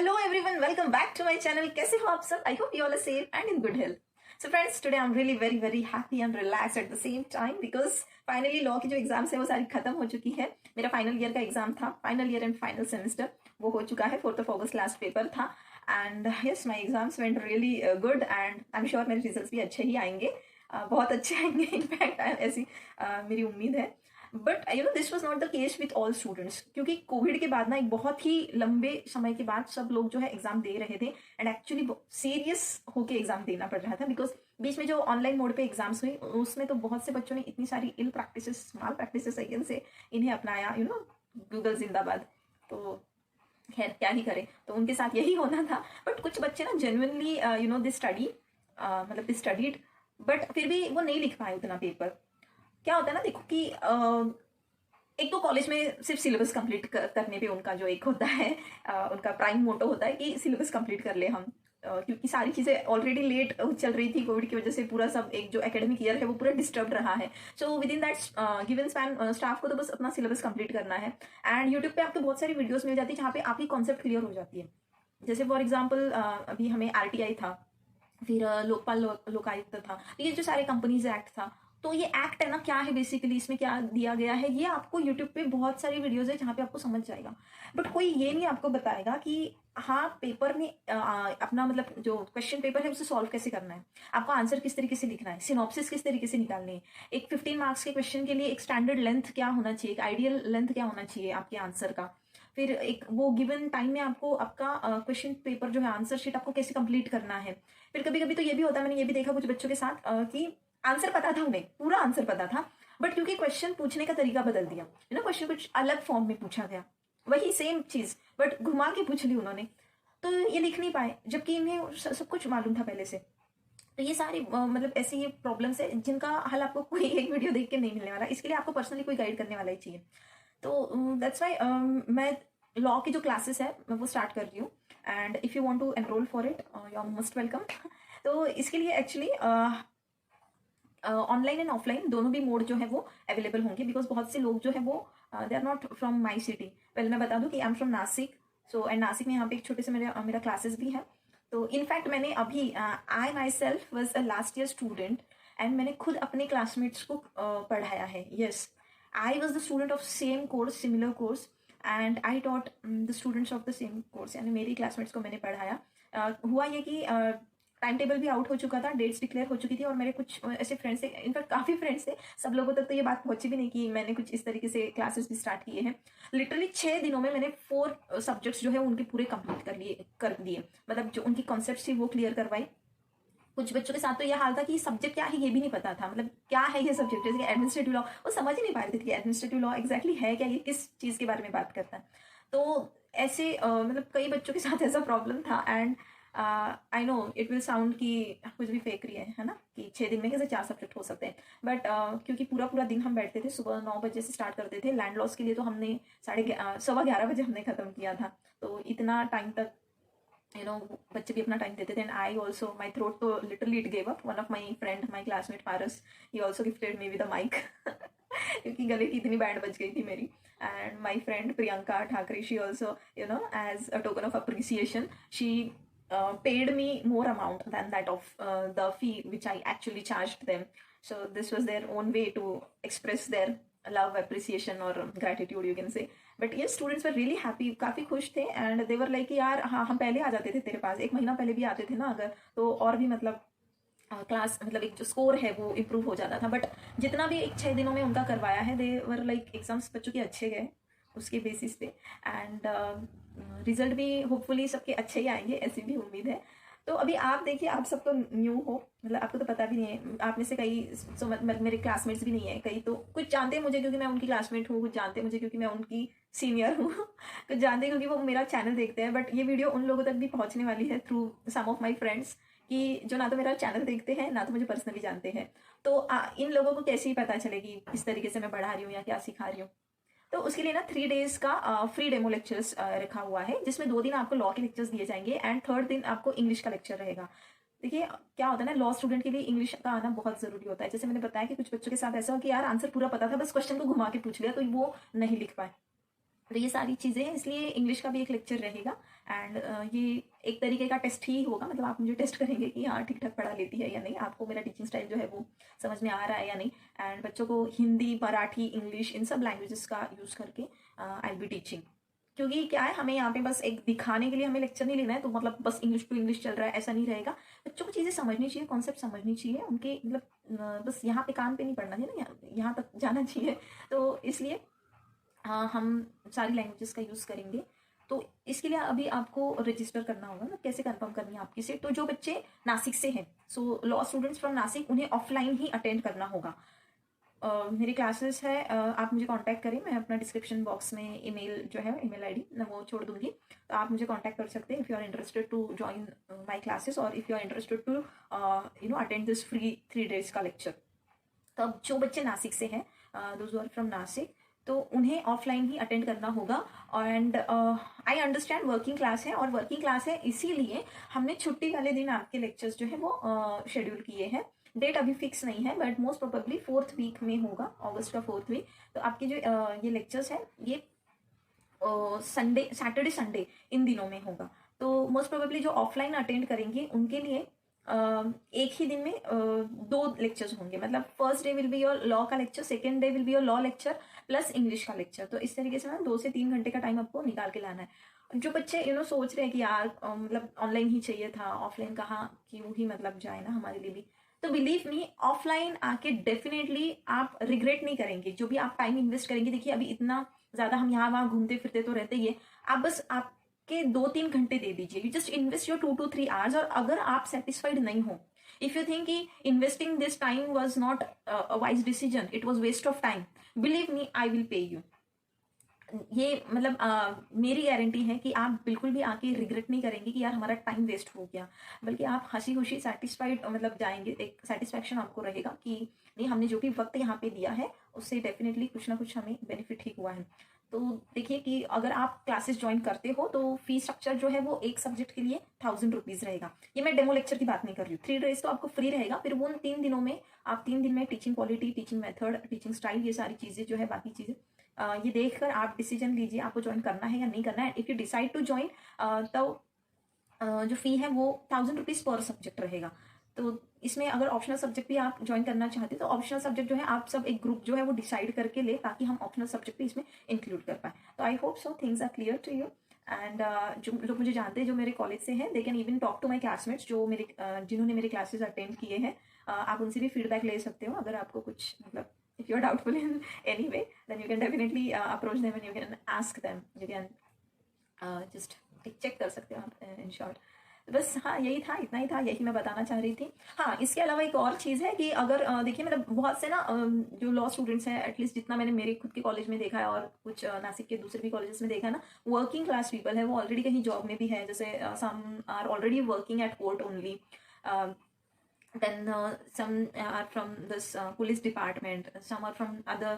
Hello everyone, welcome back to my channel. कैसे हो आप सब? I hope you all are safe and in good health. So friends, today I'm really very happy and relaxed at the same time because finally law की जो exams है वो सारी खत्म हो चुकी है. मेरा फाइनल ईयर का एग्जाम था, final year and final semester वो हो चुका है. 4th of August last paper था and yes my exams went really good and I am sure मेरे रिजल्ट्स भी अच्छे ही आएंगे, बहुत अच्छे आएंगे. इनफैक्ट ऐसी मेरी उम्मीद है. But you know this was not the case with all students, क्योंकि कोविड के बाद ना एक बहुत ही लंबे समय के बाद सब लोग जो है एग्जाम दे रहे थे एंड एक्चुअली सीरियस होके एग्जाम देना पड़ रहा था. बिकॉज बीच में जो ऑनलाइन मोड पे एग्जाम्स हुए उसमें तो बहुत से बच्चों ने इतनी सारी इल प्रैक्टिसेस माल प्रैक्टिसेस अगेन से इन्हें अपनाया. यू नो गूगल जिंदाबाद. तो खैर क्या ही करें, तो उनके साथ यही होना था. बट कुछ बच्चे ना genuinely you know they study मतलब दे स्टडीड बट फिर भी वो नहीं लिख पाए उतना पेपर. क्या होता है ना, देखो कि एक तो कॉलेज में सिर्फ सिलेबस कंप्लीट करने पे उनका जो एक होता है उनका प्राइम मोटो होता है कि सिलेबस कंप्लीट कर ले हम, क्योंकि सारी चीज़ें ऑलरेडी लेट चल रही थी कोविड की वजह से. पूरा सब एक जो एकेडमिक ईयर है वो पूरा डिस्टर्ब रहा है. So with in that given span staff को तो बस अपना सिलेबस कंप्लीट करना है. एंड यूट्यूब पे आपको बहुत सारी वीडियोस मिल जाती है जहाँ पे आपकी कॉन्सेप्ट क्लियर हो जाती है. जैसे फॉर एग्जाम्पल अभी हमें RTI था, फिर लोकपाल लोकायुक्त था, ये जो सारे कंपनीज एक्ट था. तो ये एक्ट है ना, क्या है बेसिकली, इसमें क्या दिया गया है, ये आपको यूट्यूब पे बहुत सारी वीडियोस है जहाँ पे आपको समझ जाएगा. बट कोई ये नहीं आपको बताएगा कि हाँ पेपर में अपना मतलब जो क्वेश्चन पेपर है उसे सॉल्व कैसे करना है, आपको आंसर किस तरीके से लिखना है, सिनॉप्सिस किस तरीके से निकालनी है. एक 15 मार्क्स के क्वेश्चन के लिए एक स्टैंडर्ड लेंथ क्या होना चाहिए, एक आइडियल लेंथ क्या होना चाहिए आपके आंसर का. फिर एक वो गिवन टाइम में आपको आपका क्वेश्चन पेपर जो है आंसर शीट आपको कैसे कंप्लीट करना है. फिर कभी कभी तो ये भी होता है, मैंने ये भी देखा कुछ बच्चों के साथ कि आंसर पता था, उन्हें पूरा आंसर पता था, बट क्योंकि क्वेश्चन पूछने का तरीका बदल दिया, यू नो क्वेश्चन कुछ अलग फॉर्म में पूछा गया, वही सेम चीज बट घुमा के पूछ ली उन्होंने, तो ये लिख नहीं पाए जबकि इन्हें सब कुछ मालूम था पहले से. तो ये सारी मतलब ऐसी ये प्रॉब्लम्स है जिनका हल आपको कोई एक वीडियो देख के नहीं मिलने वाला. इसके लिए आपको पर्सनली कोई गाइड करने वाला ही चाहिए. तो दैट्स वाई मैं लॉ की जो क्लासेस है मैं वो स्टार्ट कर रही हूँ and if you want to enroll for it you are most welcome. तो इसके लिए एक्चुअली ऑनलाइन एंड ऑफलाइन दोनों भी मोड जो है वो अवेलेबल होंगे. बिकॉज बहुत से लोग जो है वो they are not from my city. पहले मैं बता दूं कि I am from Nasik. So and Nasik में यहाँ पे एक छोटे से मेरा क्लासेस भी है. तो इनफैक्ट मैंने अभी I myself was a last year student and मैंने खुद अपने क्लासमेट्स को पढ़ाया है. Yes, I was the student of same course, similar course and I taught the students of the same course. यानी मेरी क्लासमेट्स को मैंने पढ़ाया. हुआ ये कि टाइम टेबल भी आउट हो चुका था, डेट्स डिक्लेयर हो चुकी थी और मेरे कुछ ऐसे फ्रेंड्स थे, इनफैक्ट काफ़ी फ्रेंड्स थे, सब लोगों तक तो ये बात पहुंची भी नहीं कि मैंने कुछ इस तरीके से क्लासेस भी स्टार्ट किए हैं. लिटरली 6 दिनों में मैंने 4 सब्जेक्ट्स जो है उनके पूरे कंप्लीट कर दिए. मतलब जो उनकी कॉन्सेप्ट थी वो क्लियर करवाई. कुछ बच्चों के साथ तो यह हाल था कि सब्जेक्ट क्या है ये भी नहीं पता था, मतलब क्या है ये सब्जेक्ट, जैसे कि एडमिनिस्ट्रेटिव लॉ, वो समझ ही नहीं पा रहे थे कि एडमिनिस्ट्रेटिव लॉ एग्जैक्टली है क्या, ये किस चीज़ के बारे में बात करता है. तो ऐसे मतलब कई बच्चों के साथ ऐसा प्रॉब्लम था. And I know it will sound कि कुछ भी फेक रही है ना, कि 6 दिन में कैसे 4 सब्जेक्ट हो सकते हैं. बट क्योंकि पूरा दिन हम बैठते थे, सुबह 9 बजे से स्टार्ट करते थे. लैंड लॉस के लिए तो हमने 11:30 बजे हमने ख़त्म किया था. तो इतना टाइम तक यू नो बच्चे भी अपना टाइम देते थे. And I also, my throat तो literally it gave up. One of my friend, my classmate Paras, he also gifted me with a mic क्योंकि गले की इतनी बैंड बज गई थी मेरी. And my friend Priyanka Thackeray, she also you know as a token of appreciation she paid me more amount than that of the fee which I actually charged them. So this was their own way to express their love, appreciation or gratitude you can say. But yes, students were really happy, काफ़ी खुश थे. and they were like यार हाँ हम पहले आ जाते थे तेरे पास, 1 महीना पहले भी आते थे ना अगर, तो और भी मतलब क्लास मतलब एक जो स्कोर है वो इम्प्रूव हो जाता था. बट जितना भी एक 6 दिनों में उनका करवाया है, दे वर लाइक एग्जाम्स बच्चों के अच्छे गए उसके बेसिस पे. एंड रिजल्ट भी होपफुली सबके अच्छे ही आएंगे, ऐसी भी उम्मीद है. तो अभी आप देखिए, आप सब तो न्यू हो, मतलब आपको तो पता भी नहीं है. आप में से कई मेरे क्लासमेट्स भी नहीं है, कई तो कुछ जानते हैं मुझे क्योंकि मैं उनकी क्लासमेट हूँ, कुछ जानते हैं मुझे क्योंकि मैं उनकी सीनियर हूँ कुछ जानते हैं क्योंकि वो मेरा चैनल देखते हैं. बट ये वीडियो उन लोगों तक भी पहुँचने वाली है through some of my friends, कि जो ना तो मेरा चैनल देखते हैं ना तो मुझे पर्सनली जानते हैं. तो इन लोगों को कैसे ही पता चलेगी किस तरीके से मैं पढ़ा रही हूँ या क्या सिखा रही हूँ. तो उसके लिए ना 3 डेज का फ्री डेमो लेक्चर्स रखा हुआ है, जिसमें 2 दिन आपको लॉ के लेक्चर्स दिए जाएंगे एंड 3rd दिन आपको इंग्लिश का लेक्चर रहेगा. देखिए क्या होता है ना, लॉ स्टूडेंट के लिए इंग्लिश का आना बहुत जरूरी होता है. जैसे मैंने बताया कि कुछ बच्चों के साथ ऐसा हो कि यार आंसर पूरा पता था, बस क्वेश्चन को घुमा के पूछ लिया तो वो नहीं लिख पाए. तो ये सारी चीज़ें हैं, इसलिए इंग्लिश का भी एक लेक्चर रहेगा. एंड ये एक तरीके का टेस्ट ही होगा, मतलब आप मुझे टेस्ट करेंगे कि हाँ ठीक ठाक पढ़ा लेती है या नहीं, आपको मेरा टीचिंग स्टाइल जो है वो समझ में आ रहा है या नहीं। एंड बच्चों को हिंदी, मराठी, इंग्लिश इन सब लैंग्वेजेस का यूज़ करके आई बी टीचिंग। क्योंकि क्या है, हमें यहाँ पे बस एक दिखाने के लिए हमें लेक्चर नहीं लेना है, तो मतलब बस इंग्लिश टू इंग्लिश चल रहा है ऐसा नहीं रहेगा। बच्चों को चीज़ें समझनी चाहिए, कॉन्सेप्ट समझनी चाहिए उनके, मतलब बस यहाँ पे कान पे नहीं पड़ना चाहिए ना, यहाँ तक जाना चाहिए। तो इसलिए हम सारी लैंग्वेजेस का यूज़ करेंगे। तो इसके लिए अभी आपको रजिस्टर करना होगा ना, कैसे कंफर्म करनी है आपकी सीट। तो जो बच्चे नासिक से हैं, so law students from Nashik, उन्हें ऑफलाइन ही अटेंड करना होगा। मेरी क्लासेस है, आप मुझे कांटेक्ट करें, मैं अपना डिस्क्रिप्शन बॉक्स में ईमेल जो है, ईमेल आईडी मैं वो छोड़ दूंगी, तो आप मुझे कांटेक्ट कर सकते हैं if you are interested to join my classes, और if you are interested to attend this free 3 days का लेक्चर। तो अब जो बच्चे नासिक से हैं, दोज आर फ्रॉम नासिक, तो उन्हें ऑफलाइन ही अटेंड करना होगा। And I understand working class है, और वर्किंग क्लास है इसीलिए हमने छुट्टी वाले दिन आपके लेक्चर्स जो है वो शेड्यूल किए हैं। डेट अभी फिक्स नहीं है, but most probably 4th week में होगा, अगस्त का 4th वीक। तो आपके जो ये लेक्चर्स हैं ये संडे, सैटरडे संडे इन दिनों में होगा। तो मोस्ट प्रोबेबली जो ऑफलाइन अटेंड करेंगे उनके लिए एक ही दिन में 2 लेक्चर्स होंगे, मतलब first day will be your law का lecture, second day will be your law lecture plus English का लेक्चर। तो इस तरीके से ना 2 से 3 घंटे का टाइम आपको निकाल के लाना है। जो बच्चे सोच रहे हैं कि यार मतलब ऑनलाइन ही चाहिए था, ऑफलाइन कहाँ क्यों ही मतलब जाए ना हमारे लिए भी, तो बिलीव मी, ऑफलाइन आके डेफिनेटली आप रिग्रेट नहीं करेंगे जो भी आप टाइम इन्वेस्ट करेंगे। देखिए अभी इतना ज़्यादा हम यहाँ वहाँ घूमते फिरते तो रहते ही है, आप बस आपके 2-3 घंटे दे दीजिए, you just invest your 2 to 3 hours। और अगर आप सेटिस्फाइड नहीं हो, इफ यू थिंक कि investing this time was not a wise decision, it was waste of time, believe me I will pay you. ये मतलब मेरी गारंटी है कि आप बिल्कुल भी आके रिग्रेट नहीं करेंगे कि यार हमारा टाइम वेस्ट हो गया, बल्कि आप हंसी खुशी सेटिस्फाइड मतलब जाएंगे, एक सेटिस्फैक्शन आपको रहेगा कि नहीं, हमने जो भी वक्त यहाँ पे दिया है उससे डेफिनेटली कुछ ना कुछ हमें बेनिफिट ही हुआ है। तो देखिए कि अगर आप क्लासेस ज्वाइन करते हो तो फी स्ट्रक्चर जो है वो एक सब्जेक्ट के लिए 1000 रुपीज़ रहेगा। ये मैं डेमो लेक्चर की बात नहीं कर रही हूँ, 3 days तो आपको फ्री रहेगा। फिर वो उन 3 दिनों में आप 3 दिन में teaching quality, teaching method, teaching style, ये सारी चीज़ें जो है, बाकी चीज़ें ये देखकर आप डिसीजन लीजिए आपको ज्वाइन करना है या नहीं करना है। If you decide to join, तो जो फी है वो 1000 रुपीज़ पर सब्जेक्ट रहेगा। तो इसमें अगर ऑप्शनल सब्जेक्ट भी आप ज्वाइन करना चाहते हैं तो ऑप्शनल सब्जेक्ट जो है आप सब एक ग्रुप जो है वो डिसाइड करके ले, ताकि हम ऑप्शनल सब्जेक्ट भी इसमें इंक्लूड कर पाए। तो I hope so things are clear to you. And जो लोग मुझे जानते हैं, जो मेरे कॉलेज से हैं, they can even talk to my classmates, जो मेरे जिन्होंने मेरे क्लासेस अटेंड किए हैं। आप उनसे भी फीडबैक ले सकते हो अगर आपको कुछ मतलब, if you're doubtful in any way, then you can definitely approach them and you can ask them, you can just check कर सकते हो आप in short। बस हाँ, यही था, इतना ही था, यही मैं बताना चाह रही थी। हाँ, इसके अलावा एक और चीज़ है कि अगर देखिए मतलब बहुत से ना जो लॉ स्टूडेंट्स हैं, एटलीस्ट जितना मैंने मेरे खुद के कॉलेज में देखा है और कुछ नासिक के दूसरे भी कॉलेजेस में देखा है ना, वर्किंग क्लास पीपल है, वो ऑलरेडी कहीं जॉब में भी है। जैसे some are already working at court only, then some are from this police department, some are from other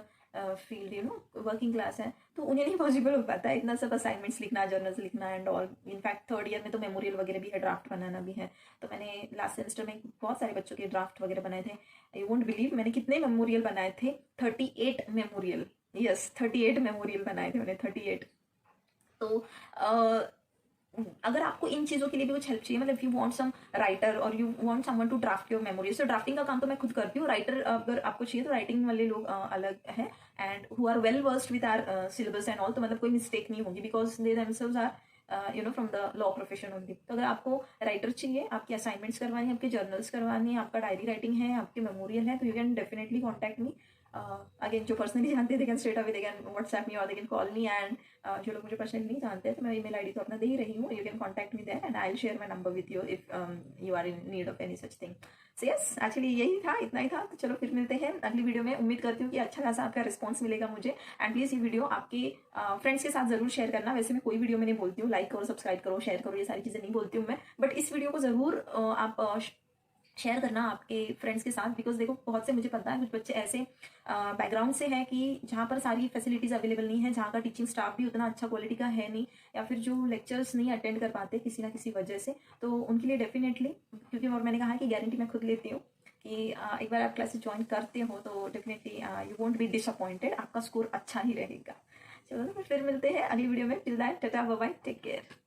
field, working class है, तो उन्हें नहीं पॉसिबल हो पाता है इतना सब असाइनमेंट्स लिखना, जर्नल्स लिखना and all. In fact 3rd year में तो मेमोरियल वगैरह भी है, ड्राफ्ट बनाना भी है। तो मैंने लास्ट सेमेस्टर में बहुत सारे बच्चों के ड्राफ्ट वगैरह बनाए थे। यू वोंट बिलीव मैंने कितने मेमोरियल बनाए थे, 38 मेमोरियल। यस, 38 मेमोरियल बनाए थे मैंने, 38। तो अगर आपको इन चीज़ों के लिए भी कुछ हेल्प चाहिए, मतलब यू वांट सम राइटर और you want someone to draft your memories, तो ड्राफ्टिंग का काम तो मैं खुद करती हूँ। राइटर अगर आपको चाहिए तो राइटिंग वाले लोग अलग है, and who are well versed with our syllabus and all, तो मतलब कोई मिस्टेक नहीं होगी, because they themselves are from the law profession only. तो अगर आपको राइटर चाहिए, आपकी असाइनमेंट्स करवानी है, आपके जर्नल्स करवानी है, आपका डायरी राइटिंग है, आपके मेमोरियल है, तो you can definitely contact me. Again जो पर्सनली जानते हैं they can straight away, they can WhatsApp me और they can call me. And जो लोग मुझे पर्सनली नहीं जानते हैं तो मैं ईमेल आईडी तो अपना दे ही रही हूँ, you can contact me there and I will share my number with you if you are in need of any such thing. So yes, actually यही था, इतना ही था। तो चलो फिर मिलते हैं अगली वीडियो में। उम्मीद करती हूँ कि अच्छा खासा आपका रिस्पॉन्स मिलेगा मुझे। एंड प्लीज़ ये वीडियो आपके फ्रेंड्स के साथ जरूर शेयर करना। वैसे मैं कोई वीडियो में नहीं बोलती हूँ लाइक करो, सब्सक्राइब करो, शेयर करो, ये सारी चीज़ें नहीं बोलती हूँ मैं, बट इस वीडियो को ज़रूर आप शेयर करना आपके फ्रेंड्स के साथ। बिकॉज देखो बहुत से मुझे पता है कुछ बच्चे ऐसे बैकग्राउंड से हैं कि जहाँ पर सारी फैसिलिटीज़ अवेलेबल नहीं है, जहाँ का टीचिंग स्टाफ भी उतना अच्छा क्वालिटी का है नहीं, या फिर जो लेक्चर्स नहीं अटेंड कर पाते किसी ना किसी वजह से। तो उनके लिए डेफिनेटली, क्योंकि और मैंने कहा कि गारंटी मैं खुद लेती हूँ कि एक बार आप क्लासेस ज्वाइन करते हो तो definitely you won't be disappointed, आपका स्कोर अच्छा ही रहेगा। चलो तो फिर मिलते हैं अगली वीडियो में। Till that, tata bye bye, take care.